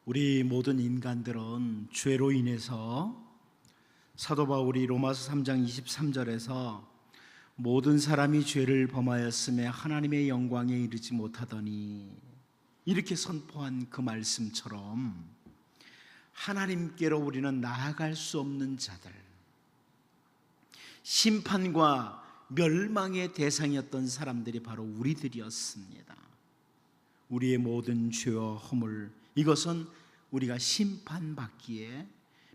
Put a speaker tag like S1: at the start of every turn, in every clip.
S1: 우리 모든 인간들은 죄로 인해서 사도 바울이 로마서 3장 23절에서 모든 사람이 죄를 범하였음에 하나님의 영광에 이르지 못하더니 이렇게 선포한 그 말씀처럼 하나님께로 우리는 나아갈 수 없는 자들, 심판과 멸망의 대상이었던 사람들이 바로 우리들이었습니다. 우리의 모든 죄와 허물, 이것은 우리가 심판받기에,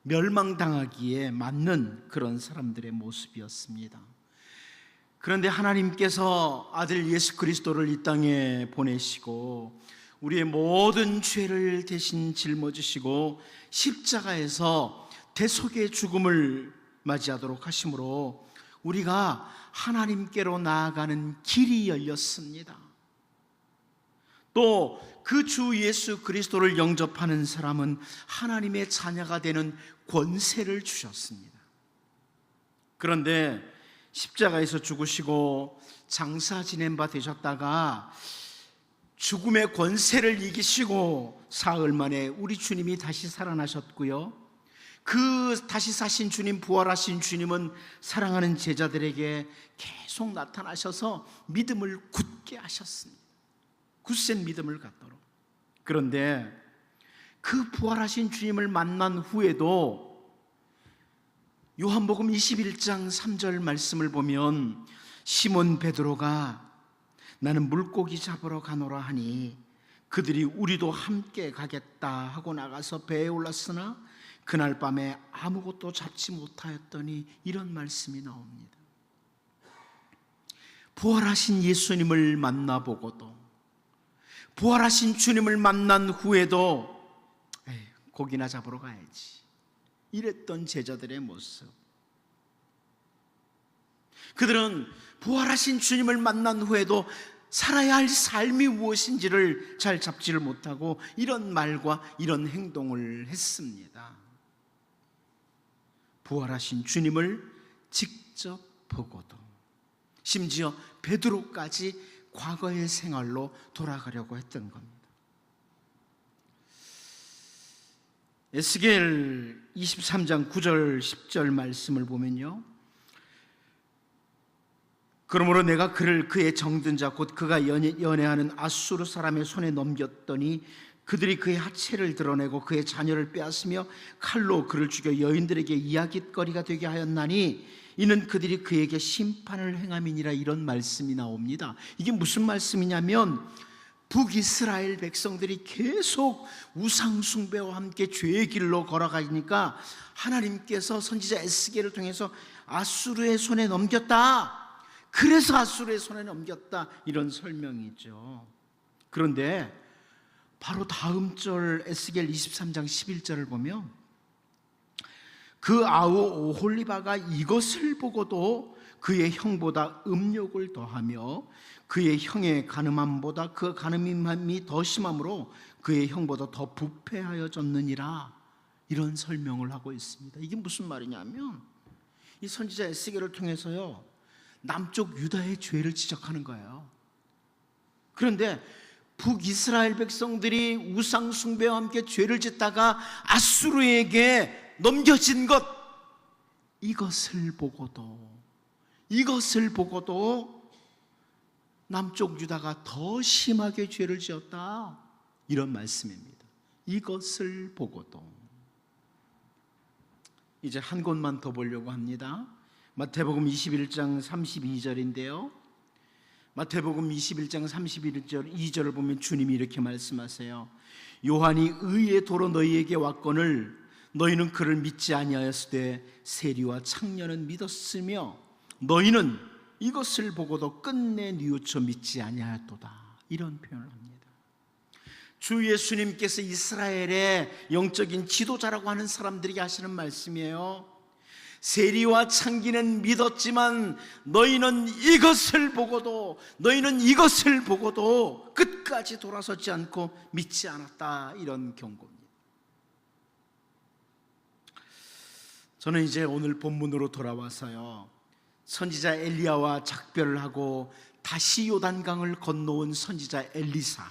S1: 멸망당하기에 맞는 그런 사람들의 모습이었습니다. 그런데 하나님께서 아들 예수 그리스도를 이 땅에 보내시고 우리의 모든 죄를 대신 짊어지시고 십자가에서 대속의 죽음을 맞이하도록 하심으로 우리가 하나님께로 나아가는 길이 열렸습니다. 또 그 주 예수 그리스도를 영접하는 사람은 하나님의 자녀가 되는 권세를 주셨습니다. 그런데 십자가에서 죽으시고 장사 지낸 바 되셨다가 죽음의 권세를 이기시고 사흘 만에 우리 주님이 다시 살아나셨고요, 그 다시 사신 주님, 부활하신 주님은 사랑하는 제자들에게 계속 나타나셔서 믿음을 굳게 하셨습니다. 굳센 믿음을 갖도록. 그런데 그 부활하신 주님을 만난 후에도 요한복음 21장 3절 말씀을 보면 시몬 베드로가 나는 물고기 잡으러 가노라 하니 그들이 우리도 함께 가겠다 하고 나가서 배에 올랐으나 그날 밤에 아무것도 잡지 못하였더니 이런 말씀이 나옵니다. 부활하신 예수님을 만나보고도, 부활하신 주님을 만난 후에도 고기나 잡으러 가야지, 이랬던 제자들의 모습. 그들은 부활하신 주님을 만난 후에도 살아야 할 삶이 무엇인지를 잘 잡지를 못하고 이런 말과 이런 행동을 했습니다. 부활하신 주님을 직접 보고도, 심지어 베드로까지 과거의 생활로 돌아가려고 했던 겁니다. 에스겔 23장 9절 10절 말씀을 보면요, 그러므로 내가 그를 그의 정든 자 곧 그가 연애하는 아수르 사람의 손에 넘겼더니 그들이 그의 하체를 드러내고 그의 자녀를 빼앗으며 칼로 그를 죽여 여인들에게 이야깃거리가 되게 하였나니 이는 그들이 그에게 심판을 행함이니라, 이런 말씀이 나옵니다. 이게 무슨 말씀이냐면 북이스라엘 백성들이 계속 우상 숭배와 함께 죄의 길로 걸어가니까 하나님께서 선지자 에스겔을 통해서 아수르의 손에 넘겼다, 그래서 아수르의 손에 넘겼다, 이런 설명이죠. 그런데 바로 다음 절 에스겔 23장 11절을 보면 그 아우 오홀리바가 이것을 보고도 그의 형보다 음욕을 더하며 그의 형의 가늠함보다 그 가늠함이 더 심함으로 그의 형보다 더 부패하여졌느니라, 이런 설명을 하고 있습니다. 이게 무슨 말이냐면 이 선지자 에스겔을 통해서요, 남쪽 유다의 죄를 지적하는 거예요. 그런데 북이스라엘 백성들이 우상 숭배와 함께 죄를 짓다가 아수르에게 넘겨진 것, 이것을 보고도 남쪽 유다가 더 심하게 죄를 지었다, 이런 말씀입니다. 이것을 보고도. 이제 한 곳만 더 보려고 합니다. 마태복음 21장 32절인데요 마태복음 21장 32절을 보면 주님이 이렇게 말씀하세요. 요한이 의의 도로 너희에게 왔거늘 너희는 그를 믿지 아니하였으되 세리와 창녀는 믿었으며 너희는 이것을 보고도 끝내 뉘우쳐 믿지 아니하였도다, 이런 표현을 합니다. 주 예수님께서 이스라엘의 영적인 지도자라고 하는 사람들에게 하시는 말씀이에요. 세리와 창기는 믿었지만 너희는 이것을 보고도 끝까지 돌아서지 않고 믿지 않았다, 이런 경고입니다. 저는 이제 오늘 본문으로 돌아와서요, 선지자 엘리야와 작별을 하고 다시 요단강을 건너온 선지자 엘리사,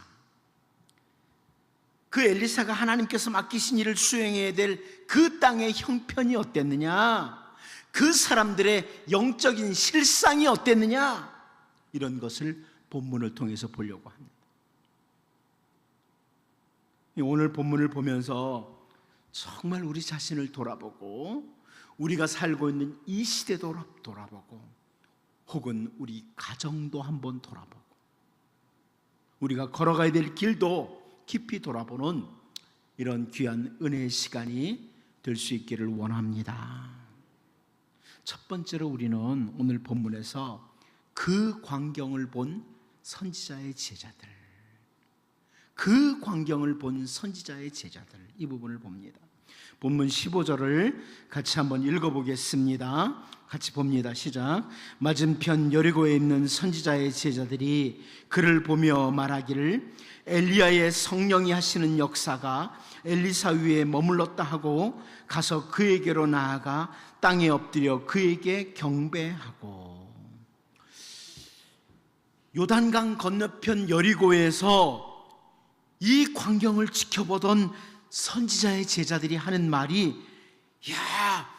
S1: 그 엘리사가 하나님께서 맡기신 일을 수행해야 될 그 땅의 형편이 어땠느냐, 그 사람들의 영적인 실상이 어땠느냐, 이런 것을 본문을 통해서 보려고 합니다. 오늘 본문을 보면서 정말 우리 자신을 돌아보고 우리가 살고 있는 이 시대도 돌아보고 혹은 우리 가정도 한번 돌아보고 우리가 걸어가야 될 길도 깊이 돌아보는 이런 귀한 은혜의 시간이 될 수 있기를 원합니다. 첫 번째로 우리는 오늘 본문에서 그 광경을 본 선지자의 제자들, 그 광경을 본 선지자의 제자들, 이 부분을 봅니다. 본문 15절을 같이 한번 읽어보겠습니다. 같이 봅니다. 시작. 맞은편 여리고에 있는 선지자의 제자들이 그를 보며 말하기를 엘리야의 성령이 하시는 역사가 엘리사 위에 머물렀다 하고 가서 그에게로 나아가 땅에 엎드려 그에게 경배하고. 요단강 건너편 여리고에서 이 광경을 지켜보던 선지자의 제자들이 하는 말이, 야,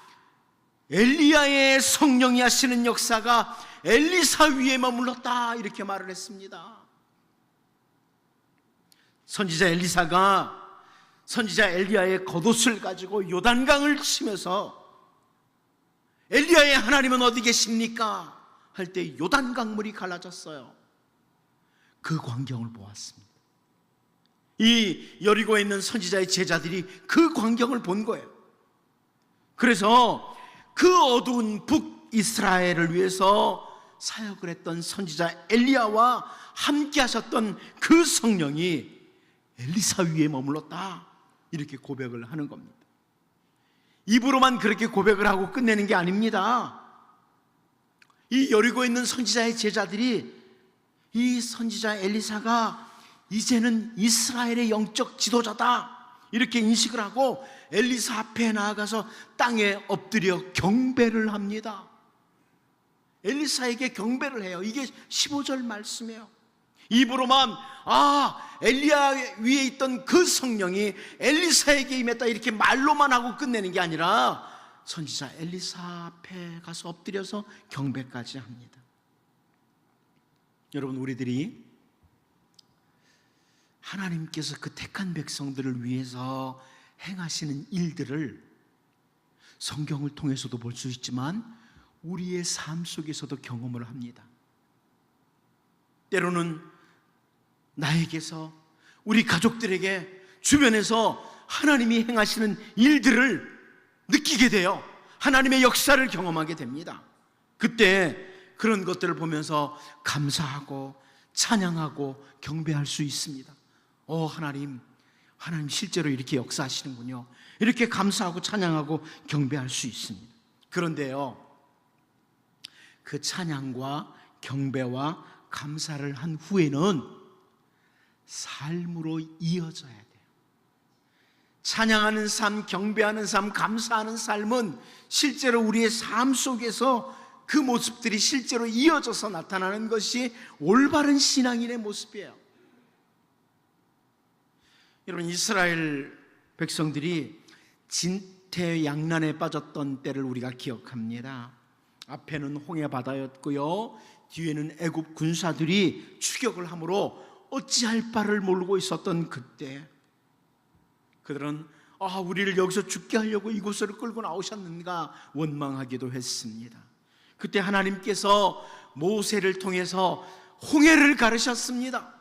S1: 엘리야의 성령이 하시는 역사가 엘리사 위에 머물렀다, 이렇게 말을 했습니다. 선지자 엘리사가 선지자 엘리야의 겉옷을 가지고 요단강을 치면서 엘리야의 하나님은 어디 계십니까? 할 때 요단강물이 갈라졌어요. 그 광경을 보았습니다. 이 여리고에 있는 선지자의 제자들이 그 광경을 본 거예요. 그래서 그 어두운 북이스라엘을 위해서 사역을 했던 선지자 엘리야와 함께 하셨던 그 성령이 엘리사 위에 머물렀다, 이렇게 고백을 하는 겁니다. 입으로만 그렇게 고백을 하고 끝내는 게 아닙니다. 이 여리고에 있는 선지자의 제자들이 이 선지자 엘리사가 이제는 이스라엘의 영적 지도자다, 이렇게 인식을 하고 엘리사 앞에 나아가서 땅에 엎드려 경배를 합니다. 엘리사에게 경배를 해요. 이게 15절 말씀이에요. 입으로만 엘리야 위에 있던 그 성령이 엘리사에게 임했다, 이렇게 말로만 하고 끝내는 게 아니라 선지자 엘리사 앞에 가서 엎드려서 경배까지 합니다. 여러분, 우리들이 하나님께서 그 택한 백성들을 위해서 행하시는 일들을 성경을 통해서도 볼 수 있지만 우리의 삶 속에서도 경험을 합니다. 때로는 나에게서, 우리 가족들에게, 주변에서 하나님이 행하시는 일들을 느끼게 돼요. 하나님의 역사를 경험하게 됩니다. 그때 그런 것들을 보면서 감사하고 찬양하고 경배할 수 있습니다. 하나님 실제로 이렇게 역사하시는군요, 이렇게 감사하고 찬양하고 경배할 수 있습니다. 그런데요, 그 찬양과 경배와 감사를 한 후에는 삶으로 이어져야 돼요. 찬양하는 삶, 경배하는 삶, 감사하는 삶은 실제로 우리의 삶 속에서 그 모습들이 실제로 이어져서 나타나는 것이 올바른 신앙인의 모습이에요. 여러분, 이스라엘 백성들이 진퇴양난에 빠졌던 때를 우리가 기억합니다. 앞에는 홍해 바다였고요, 뒤에는 애굽 군사들이 추격을 함으로 어찌할 바를 모르고 있었던 그때 그들은 우리를 여기서 죽게 하려고 이곳으로 끌고 나오셨는가 원망하기도 했습니다. 그때 하나님께서 모세를 통해서 홍해를 가르셨습니다.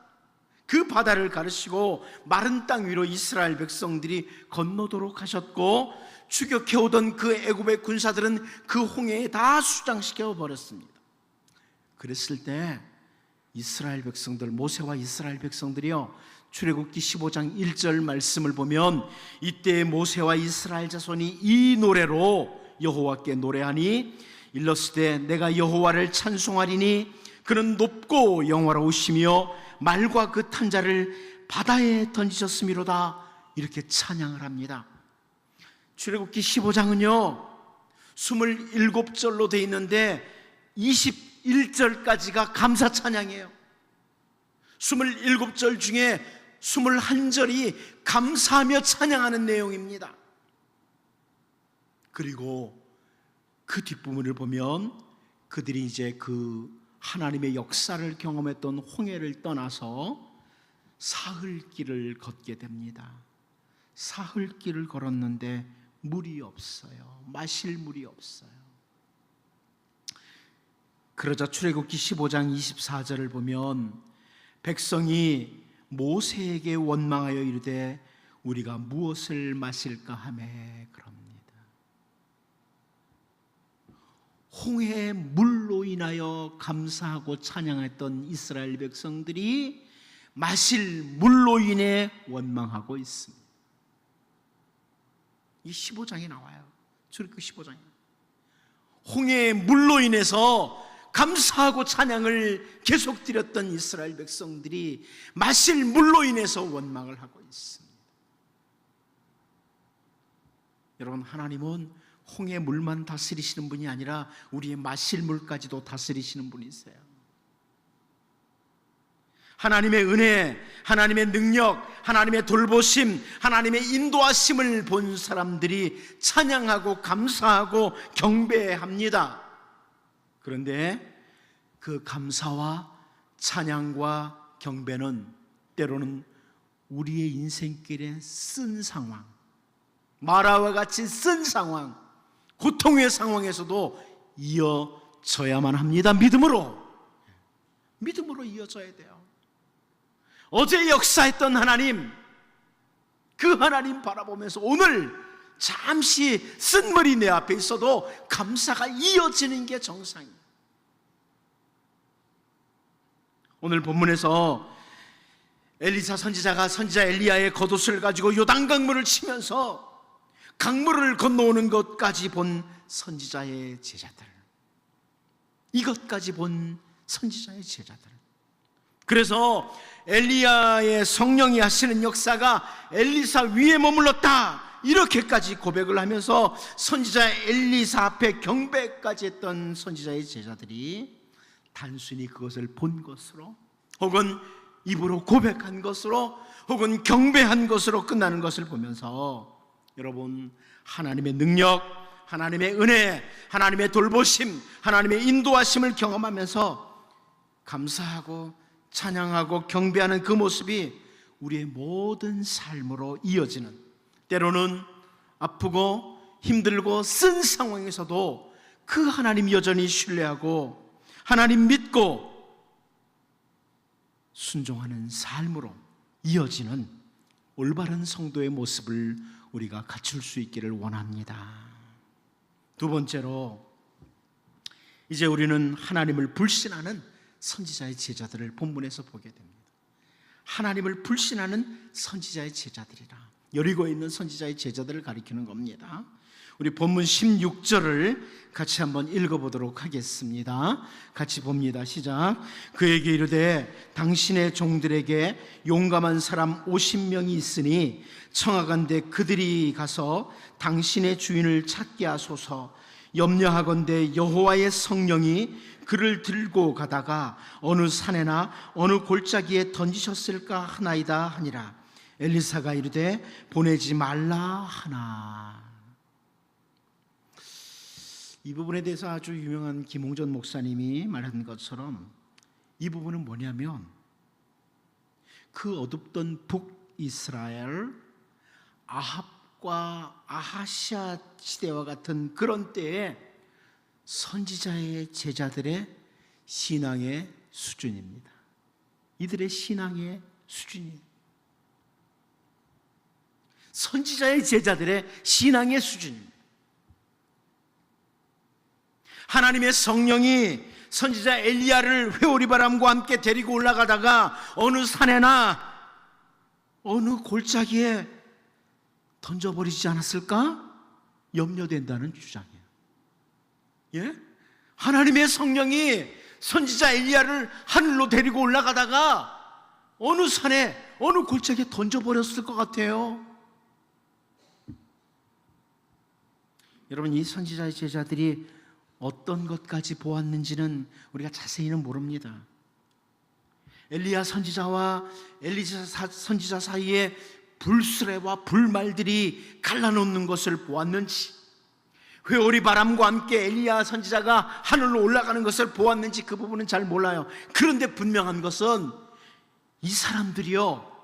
S1: 그 바다를 가르시고 마른 땅 위로 이스라엘 백성들이 건너도록 하셨고, 추격해오던 그 애굽의 군사들은 그 홍해에 다 수장시켜 버렸습니다. 그랬을 때 이스라엘 백성들, 모세와 이스라엘 백성들이요, 출애굽기 15장 1절 말씀을 보면 이때 모세와 이스라엘 자손이 이 노래로 여호와께 노래하니 일러스되 내가 여호와를 찬송하리니 그는 높고 영화로우시며 말과 그 탄자를 바다에 던지셨음이로다, 이렇게 찬양을 합니다. 출애굽기 15장은요 27절로 되어 있는데 21절까지가 감사 찬양이에요. 27절 중에 21절이 감사하며 찬양하는 내용입니다. 그리고 그 뒷부분을 보면 그들이 이제 그 하나님의 역사를 경험했던 홍해를 떠나서 사흘길을 걷게 됩니다. 사흘길을 걸었는데 물이 없어요. 마실 물이 없어요. 그러자 출애굽기 15장 24절을 보면 백성이 모세에게 원망하여 이르되 우리가 무엇을 마실까 하며 그럽니다. 홍해의 물로 인하여 감사하고 찬양했던 이스라엘 백성들이 마실 물로 인해 원망하고 있습니다. 이 15장에 나와요. 출애굽기 15장에. 홍해의 물로 인해서 감사하고 찬양을 계속 드렸던 이스라엘 백성들이 마실 물로 인해서 원망을 하고 있습니다. 여러분, 하나님은 홍해 물만 다스리시는 분이 아니라 우리의 마실 물까지도 다스리시는 분이세요. 하나님의 은혜, 하나님의 능력, 하나님의 돌보심, 하나님의 인도하심을 본 사람들이 찬양하고 감사하고 경배합니다. 그런데 그 감사와 찬양과 경배는 때로는 우리의 인생길에 쓴 상황, 마라와 같이 쓴 상황, 고통의 상황에서도 이어져야만 합니다. 믿음으로 이어져야 돼요. 어제 역사했던 하나님, 그 하나님 바라보면서 오늘 잠시 쓴물이 내 앞에 있어도 감사가 이어지는 게 정상이에요. 오늘 본문에서 엘리사 선지자가 선지자 엘리야의 겉옷을 가지고 요단강물을 치면서 강물을 건너오는 것까지 본 선지자의 제자들, 이것까지 본 선지자의 제자들. 그래서 엘리야의 성령이 하시는 역사가 엘리사 위에 머물렀다, 이렇게까지 고백을 하면서 선지자 엘리사 앞에 경배까지 했던 선지자의 제자들이 단순히 그것을 본 것으로, 혹은 입으로 고백한 것으로, 혹은 경배한 것으로 끝나는 것을 보면서 여러분, 하나님의 능력, 하나님의 은혜, 하나님의 돌보심, 하나님의 인도하심을 경험하면서 감사하고 찬양하고 경배하는 그 모습이 우리의 모든 삶으로 이어지는, 때로는 아프고 힘들고 쓴 상황에서도 그 하나님 여전히 신뢰하고 하나님 믿고 순종하는 삶으로 이어지는 올바른 성도의 모습을 우리가 갖출 수 있기를 원합니다. 두 번째로, 이제 우리는 하나님을 불신하는 선지자의 제자들을 본문에서 보게 됩니다. 하나님을 불신하는 선지자의 제자들이라, 여리고에 있는 선지자의 제자들을 가리키는 겁니다. 우리 본문 16절을 같이 한번 읽어보도록 하겠습니다. 같이 봅니다. 시작. 그에게 이르되 당신의 종들에게 용감한 사람 50명이 있으니 청하건대 그들이 가서 당신의 주인을 찾게 하소서. 염려하건대 여호와의 성령이 그를 들고 가다가 어느 산에나 어느 골짜기에 던지셨을까 하나이다 하니라. 엘리사가 이르되 보내지 말라 하나. 이 부분에 대해서 아주 유명한 김홍전 목사님이 말한 것처럼 이 부분은 뭐냐면, 그 어둡던 북이스라엘, 아합과 아하시아 시대와 같은 그런 때에 선지자의 제자들의 신앙의 수준입니다. 이들의 신앙의 수준이에요. 선지자의 제자들의 신앙의 수준입니다. 하나님의 성령이 선지자 엘리야를 회오리바람과 함께 데리고 올라가다가 어느 산에나 어느 골짜기에 던져버리지 않았을까? 염려된다는 주장이에요. 예? 하나님의 성령이 선지자 엘리야를 하늘로 데리고 올라가다가 어느 산에 어느 골짜기에 던져버렸을 것 같아요. 여러분, 이 선지자의 제자들이 어떤 것까지 보았는지는 우리가 자세히는 모릅니다. 엘리야 선지자와 엘리사 선지자 사이에 불수레와 불말들이 갈라놓는 것을 보았는지, 회오리 바람과 함께 엘리야 선지자가 하늘로 올라가는 것을 보았는지 그 부분은 잘 몰라요. 그런데 분명한 것은 이 사람들이요,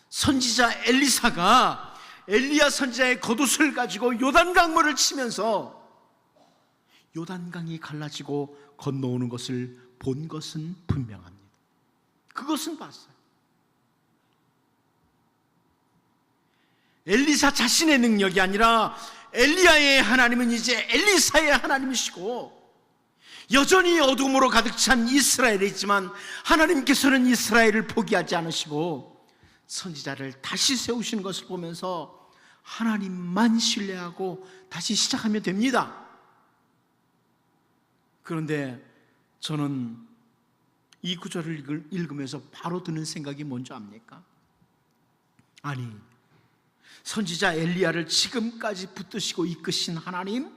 S1: 선지자 엘리사가 엘리야 선지자의 겉옷을 가지고 요단강물을 치면서 요단강이 갈라지고 건너오는 것을 본 것은 분명합니다. 그것은 봤어요. 엘리사 자신의 능력이 아니라 엘리야의 하나님은 이제 엘리사의 하나님이시고, 여전히 어둠으로 가득 찬 이스라엘에 있지만 하나님께서는 이스라엘을 포기하지 않으시고 선지자를 다시 세우시는 것을 보면서 하나님만 신뢰하고 다시 시작하면 됩니다. 그런데 저는 이 구절을 읽으면서 바로 드는 생각이 뭔지 압니까? 아니, 선지자 엘리야를 지금까지 붙드시고 이끄신 하나님,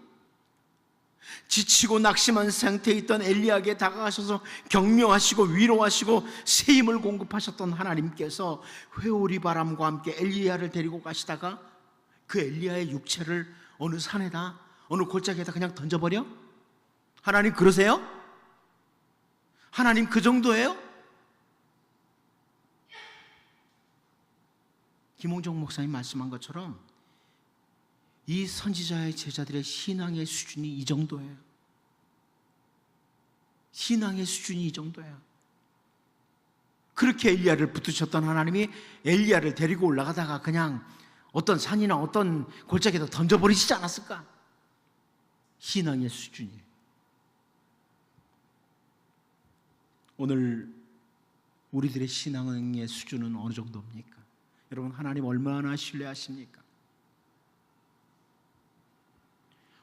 S1: 지치고 낙심한 상태에 있던 엘리야에게 다가가셔서 격려하시고 위로하시고 새 힘을 공급하셨던 하나님께서 회오리 바람과 함께 엘리야를 데리고 가시다가 그 엘리야의 육체를 어느 산에다, 어느 골짜기에다 그냥 던져버려? 하나님 그러세요? 하나님 그 정도예요? 김홍정 목사님 말씀한 것처럼 이 선지자의 제자들의 신앙의 수준이 이 정도예요. 신앙의 수준이 이 정도예요. 그렇게 엘리야를 붙드셨던 하나님이 엘리야를 데리고 올라가다가 그냥 어떤 산이나 어떤 골짜기에다 던져버리시지 않았을까? 신앙의 수준이에요. 오늘 우리들의 신앙의 수준은 어느 정도입니까? 여러분, 하나님 얼마나 신뢰하십니까?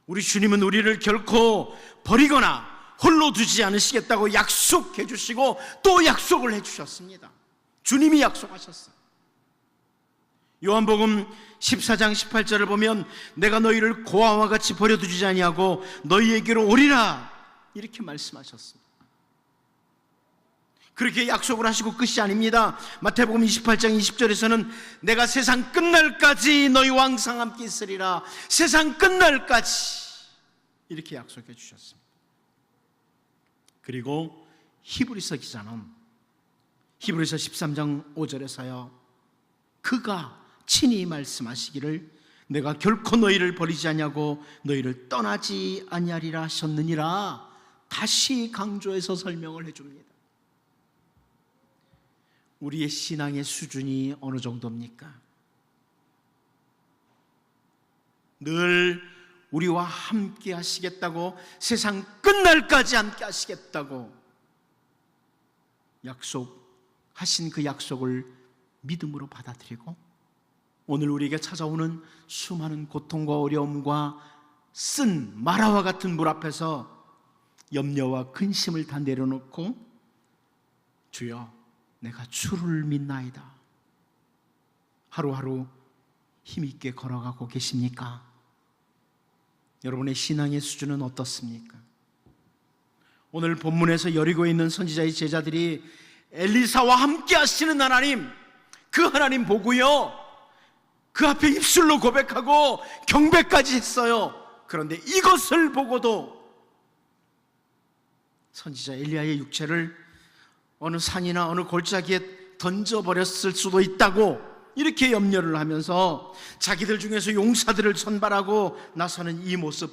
S1: 우리 주님은 우리를 결코 버리거나 홀로 두지 않으시겠다고 약속해 주시고 또 약속을 해 주셨습니다. 주님이 약속하셨어요. 요한복음 14장 18절을 보면 내가 너희를 고아와 같이 버려두지 아니하고 너희에게로 오리라, 이렇게 말씀하셨습니다. 그렇게 약속을 하시고 끝이 아닙니다. 마태복음 28장 20절에서는 내가 세상 끝날까지 너희와 항상 함께 있으리라, 세상 끝날까지, 이렇게 약속해 주셨습니다. 그리고 히브리서 기자는 히브리서 13장 5절에서요, 그가 친히 말씀하시기를 내가 결코 너희를 버리지 아니하고 너희를 떠나지 아니하리라 하셨느니라, 다시 강조해서 설명을 해줍니다. 우리의 신앙의 수준이 어느 정도입니까? 늘 우리와 함께 하시겠다고, 세상 끝날까지 함께 하시겠다고 약속하신 그 약속을 믿음으로 받아들이고, 오늘 우리에게 찾아오는 수많은 고통과 어려움과 쓴 마라와 같은 물 앞에서 염려와 근심을 다 내려놓고 주여 내가 주를 믿나이다, 하루하루 힘있게 걸어가고 계십니까? 여러분의 신앙의 수준은 어떻습니까? 오늘 본문에서 여리고에 있는 선지자의 제자들이 엘리사와 함께 하시는 하나님, 그 하나님 보고요, 그 앞에 입술로 고백하고 경배까지 했어요. 그런데 이것을 보고도 선지자 엘리야의 육체를 어느 산이나 어느 골짜기에 던져버렸을 수도 있다고 이렇게 염려를 하면서 자기들 중에서 용사들을 선발하고 나서는 이 모습,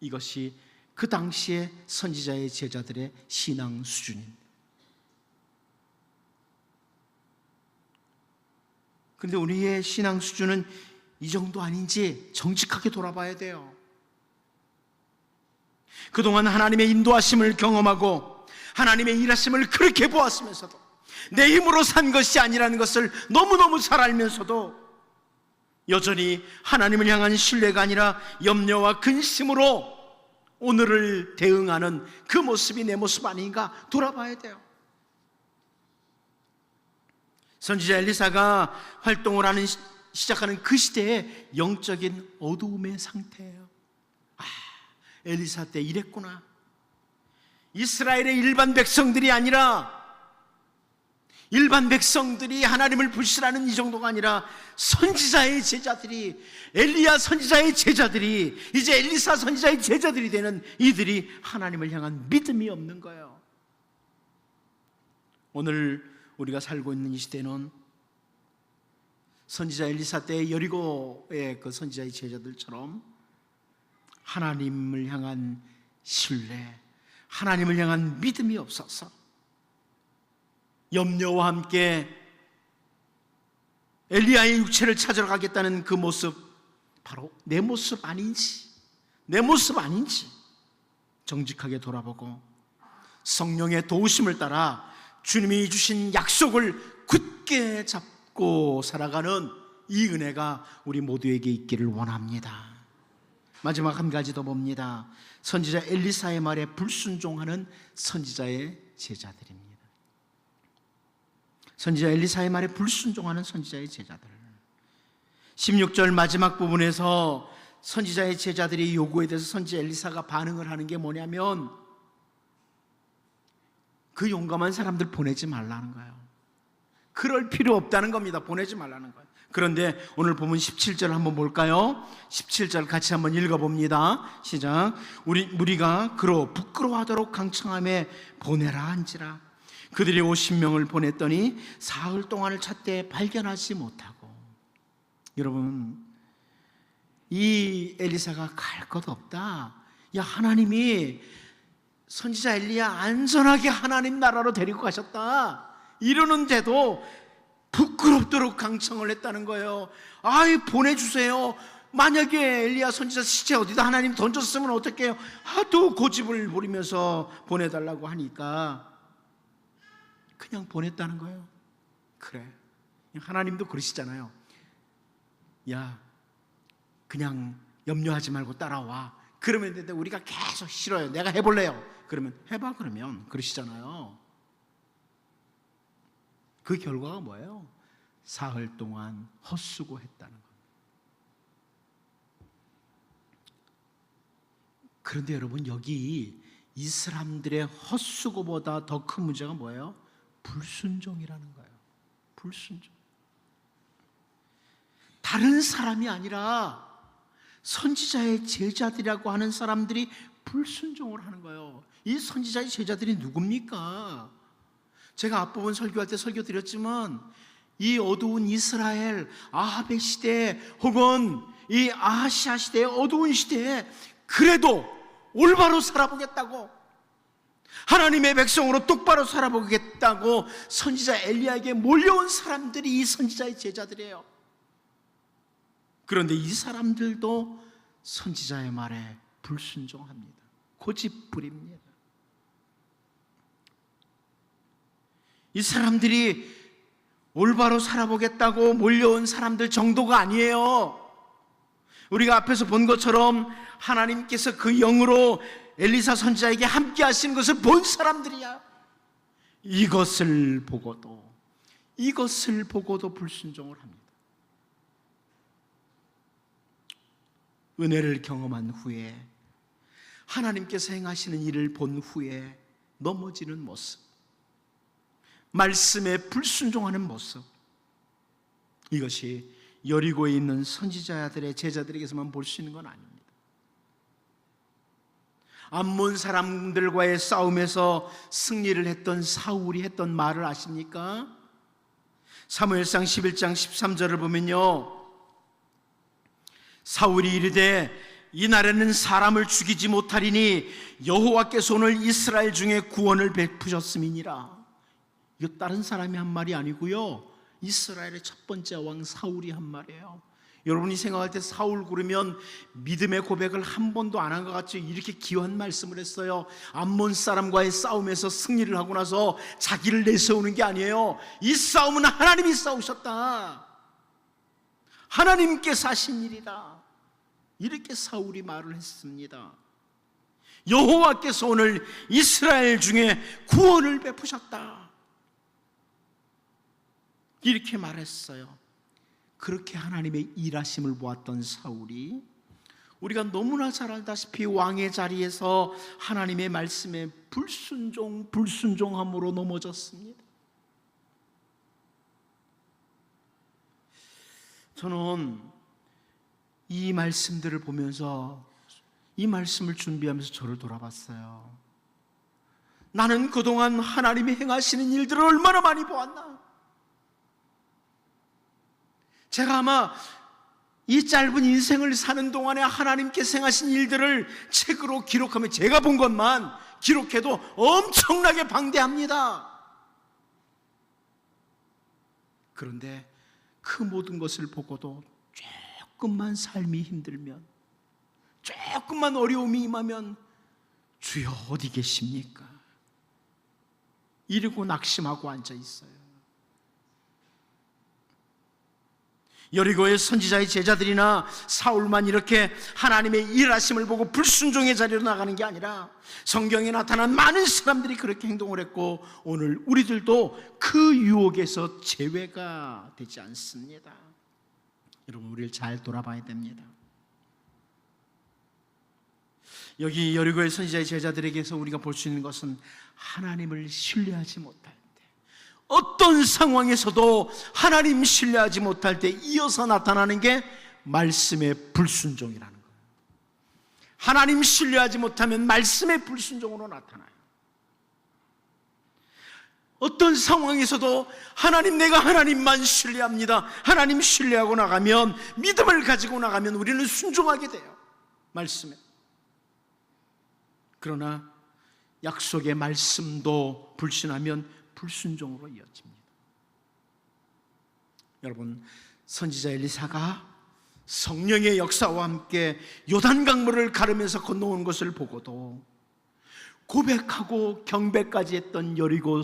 S1: 이것이 그 당시에 선지자의 제자들의 신앙 수준입니다. 그런데 우리의 신앙 수준은 이 정도 아닌지 정직하게 돌아봐야 돼요. 그동안 하나님의 인도하심을 경험하고 하나님의 일하심을 그렇게 보았으면서도 내 힘으로 산 것이 아니라는 것을 너무너무 잘 알면서도 여전히 하나님을 향한 신뢰가 아니라 염려와 근심으로 오늘을 대응하는 그 모습이 내 모습 아닌가 돌아봐야 돼요. 선지자 엘리사가 활동을 시작하는 그 시대의 영적인 어두움의 상태예요. 엘리사 때 이랬구나. 이스라엘의 일반 백성들이 아니라 일반 백성들이 하나님을 불신하는 이 정도가 아니라 선지자의 제자들이, 엘리야 선지자의 제자들이, 이제 엘리사 선지자의 제자들이 되는 이들이 하나님을 향한 믿음이 없는 거예요. 오늘 우리가 살고 있는 이 시대는 선지자 엘리사 때 여리고의 그 선지자의 제자들처럼 하나님을 향한 신뢰, 하나님을 향한 믿음이 없어서 염려와 함께 엘리야의 육체를 찾으러 가겠다는 그 모습, 바로 내 모습 아닌지 정직하게 돌아보고 성령의 도우심을 따라 주님이 주신 약속을 굳게 잡고 살아가는 이 은혜가 우리 모두에게 있기를 원합니다. 마지막 한 가지 더 봅니다. 선지자 엘리사의 말에 불순종하는 선지자의 제자들입니다. 선지자 엘리사의 말에 불순종하는 선지자의 제자들. 16절 마지막 부분에서 선지자의 제자들이 요구에 대해서 선지자 엘리사가 반응을 하는 게 뭐냐면, 그 용감한 사람들 보내지 말라는 거예요. 그럴 필요 없다는 겁니다. 보내지 말라는 거예요. 그런데 오늘 보면 17절 한번 볼까요? 17절 같이 한번 읽어봅니다. 시작. 우리가 그로 부끄러워하도록 강청함에 보내라 한지라. 그들이 50명을 보냈더니 사흘 동안을 찾되 발견하지 못하고. 여러분, 이 엘리사가 갈 것 없다, 야, 하나님이 선지자 엘리야 안전하게 하나님 나라로 데리고 가셨다 이러는데도 부끄럽도록 강청을 했다는 거예요. 아이, 보내주세요. 만약에 엘리야 선지자 시체 어디다 하나님 던졌으면 어떡해요? 하도 고집을 부리면서 보내달라고 하니까 그냥 보냈다는 거예요. 그래, 하나님도 그러시잖아요. 야, 그냥 염려하지 말고 따라와. 그러면 되는데 우리가 계속 싫어요. 내가 해볼래요. 그러면 해봐, 그러면 그러시잖아요. 그 결과가 뭐예요? 사흘 동안 헛수고했다는 겁니다. 그런데 여러분, 여기 이 사람들의 헛수고보다 더 큰 문제가 뭐예요? 불순종이라는 거예요. 불순종. 다른 사람이 아니라 선지자의 제자들이라고 하는 사람들이 불순종을 하는 거예요. 이 선지자의 제자들이 누굽니까? 제가 앞부분 설교할 때 설교 드렸지만, 이 어두운 이스라엘 아합의 시대, 혹은 이 아하시아 시대의 어두운 시대에 그래도 올바로 살아보겠다고, 하나님의 백성으로 똑바로 살아보겠다고 선지자 엘리야에게 몰려온 사람들이 이 선지자의 제자들이에요. 그런데 이 사람들도 선지자의 말에 불순종합니다. 고집부립니다. 이 사람들이 올바로 살아보겠다고 몰려온 사람들 정도가 아니에요. 우리가 앞에서 본 것처럼 하나님께서 그 영으로 엘리사 선지자에게 함께 하시는 것을 본 사람들이야. 이것을 보고도 불순종을 합니다. 은혜를 경험한 후에, 하나님께서 행하시는 일을 본 후에 넘어지는 모습, 말씀에 불순종하는 모습, 이것이 여리고에 있는 선지자들의 제자들에게서만 볼 수 있는 건 아닙니다. 암몬 사람들과의 싸움에서 승리를 했던 사울이 했던 말을 아십니까? 사무엘상 11장 13절을 보면요, 사울이 이르되 이날에는 사람을 죽이지 못하리니 여호와께서 오늘 이스라엘 중에 구원을 베푸셨음이니라. 이거 다른 사람이 한 말이 아니고요, 이스라엘의 첫 번째 왕 사울이 한 말이에요. 여러분이 생각할 때 사울 그러면 믿음의 고백을 한 번도 안 한 것 같죠? 이렇게 귀한 말씀을 했어요. 암몬 사람과의 싸움에서 승리를 하고 나서 자기를 내세우는 게 아니에요. 이 싸움은 하나님이 싸우셨다, 하나님께서 하신 일이다, 이렇게 사울이 말을 했습니다. 여호와께서 오늘 이스라엘 중에 구원을 베푸셨다, 이렇게 말했어요. 그렇게 하나님의 일하심을 보았던 사울이, 우리가 너무나 잘 알다시피 왕의 자리에서 하나님의 말씀에 불순종함으로 넘어졌습니다. 저는 이 말씀들을 보면서, 이 말씀을 준비하면서 저를 돌아봤어요. 나는 그동안 하나님이 행하시는 일들을 얼마나 많이 보았나. 제가 아마 이 짧은 인생을 사는 동안에 하나님께서 행하신 일들을 책으로 기록하면, 제가 본 것만 기록해도 엄청나게 방대합니다. 그런데 그 모든 것을 보고도 조금만 삶이 힘들면, 조금만 어려움이 임하면 주여 어디 계십니까? 이러고 낙심하고 앉아 있어요. 여리고의 선지자의 제자들이나 사울만 이렇게 하나님의 일하심을 보고 불순종의 자리로 나가는 게 아니라 성경에 나타난 많은 사람들이 그렇게 행동을 했고, 오늘 우리들도 그 유혹에서 제외가 되지 않습니다. 여러분, 우리를 잘 돌아봐야 됩니다. 여기 여리고의 선지자의 제자들에게서 우리가 볼 수 있는 것은, 하나님을 신뢰하지 못할 때, 어떤 상황에서도 하나님 신뢰하지 못할 때 이어서 나타나는 게 말씀의 불순종이라는 거예요. 하나님 신뢰하지 못하면 말씀의 불순종으로 나타나요. 어떤 상황에서도 하나님, 내가 하나님만 신뢰합니다, 하나님 신뢰하고 나가면, 믿음을 가지고 나가면 우리는 순종하게 돼요, 말씀에. 그러나 약속의 말씀도 불신하면 불순종으로 이어집니다. 여러분, 선지자 엘리사가 성령의 역사와 함께 요단강물을 가르면서 건너온 것을 보고도 고백하고 경배까지 했던 여리고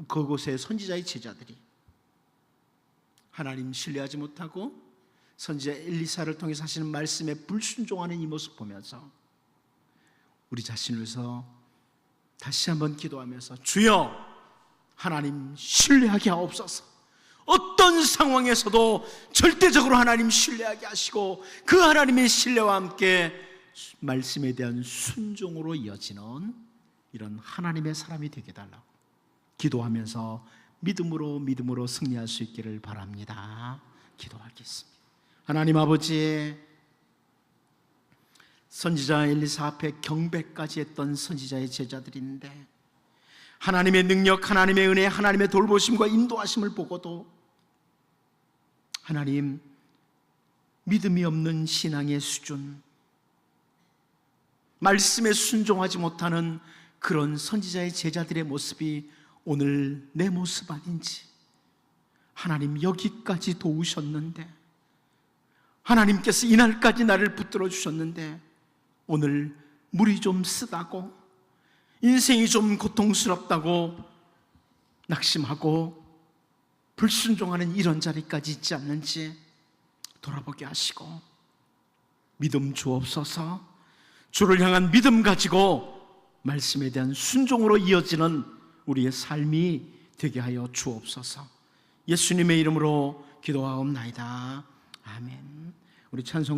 S1: 그곳의 선지자의 제자들이 하나님 신뢰하지 못하고 선지자 엘리사를 통해서 하시는 말씀에 불순종하는 이 모습 보면서 우리 자신을 위해서 다시 한번 기도하면서, 주여 하나님 신뢰하게 하옵소서. 어떤 상황에서도 절대적으로 하나님 신뢰하게 하시고, 그 하나님의 신뢰와 함께 말씀에 대한 순종으로 이어지는 이런 하나님의 사람이 되게 해달라고 기도하면서 믿음으로 승리할 수 있기를 바랍니다. 기도하겠습니다. 하나님 아버지, 선지자 엘리사 앞에 경배까지 했던 선지자의 제자들인데, 하나님의 능력, 하나님의 은혜, 하나님의 돌보심과 인도하심을 보고도 하나님, 믿음이 없는 신앙의 수준, 말씀에 순종하지 못하는 그런 선지자의 제자들의 모습이 오늘 내 모습 아닌지, 하나님 여기까지 도우셨는데, 하나님께서 이날까지 나를 붙들어 주셨는데 오늘 물이 좀 쓰다고, 인생이 좀 고통스럽다고 낙심하고 불순종하는 이런 자리까지 있지 않는지 돌아보게 하시고 믿음 주옵소서. 주를 향한 믿음 가지고 말씀에 대한 순종으로 이어지는 우리의 삶이 되게 하여 주옵소서. 예수님의 이름으로 기도하옵나이다. 아멘. 우리 찬송